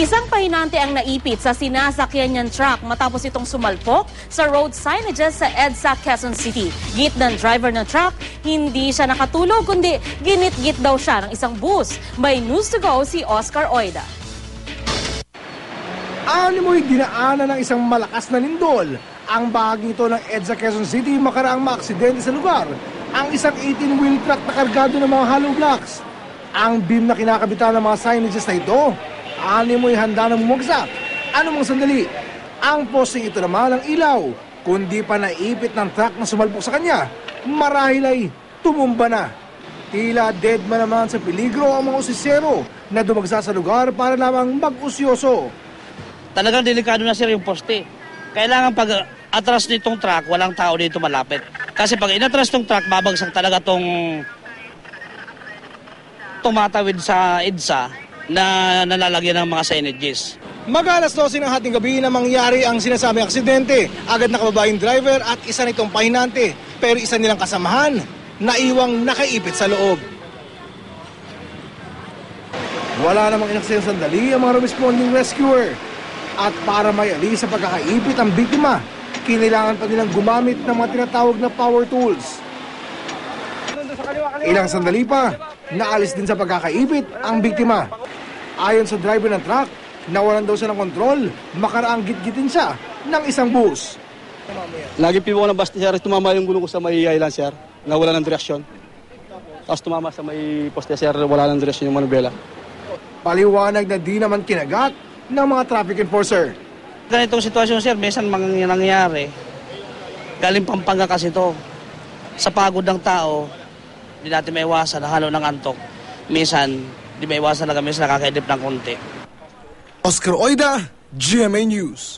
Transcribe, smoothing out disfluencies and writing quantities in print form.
Isang pahinante ang naipit sa sinasakyan niyang truck matapos itong sumalpok sa road signages sa EDSA, Quezon City. Git ng driver ng truck, hindi siya nakatulog kundi ginit-git daw siya ng isang bus. May news to go si Oscar Oida. Animoy dinaanan ng isang malakas na lindol. Ang bahagi ito ng EDSA, Quezon City makaraang maaksidente sa lugar. Ang isang 18-wheel truck na kargado ng mga hollow blocks. Ang beam na kinakabitan ng mga signages na ito, animoy handa na bumagsak. Ano mang sandali, ang posting ito naman ang ilaw. Kundi pa naipit ng truck na sumalpok sa kanya, marahil ay tumumba na. Tila dead man naman sa peligro ang mga usisero na dumagsa sa lugar para lamang mag-usyoso. Talagang delikado na sir yung poste. Kailangan pag atras nitong truck, walang tao dito malapit. Kasi pag inatras tong truck, babagsak talaga tong tumatawid sa EDSA na nalalagyan ng mga signages. Mag-alas 12 ng hating gabi na mangyari ang sinasabing aksidente. Agad nakababa yung driver at isa nitong pahinante. Pero isa nilang kasamahan, naiwang nakaipit sa loob. Wala namang inaksayang sandali ang mga responding rescuer. At para may alis sa pagkakaipit ang biktima, kailangan pa nilang gumamit ng mga tinatawag na power tools. Ilang sandali pa, naalis din sa pagkakaipit ang biktima. Ayon sa driver ng truck, nawalan daw siya ng kontrol, makaraang git-gitin siya ng isang bus. Lagi pibo ng bus sir, tumama yung gulong ko sa may island sir, na wala ng direksyon. Tapos tumama sa may poste sir, wala ng direksyon yung manubela. Paliwanag na di naman kinagat ng mga traffic enforcer. Ganitong sitwasyon sir, minsan nangyayari. Galing Pampanga kasi ito. Sa pagod ng tao, hindi natin maiwasan, halo ng antok. Minsan, di maiwasan na kami sa nakakaidip ng konti. Oscar Oida, GMA News.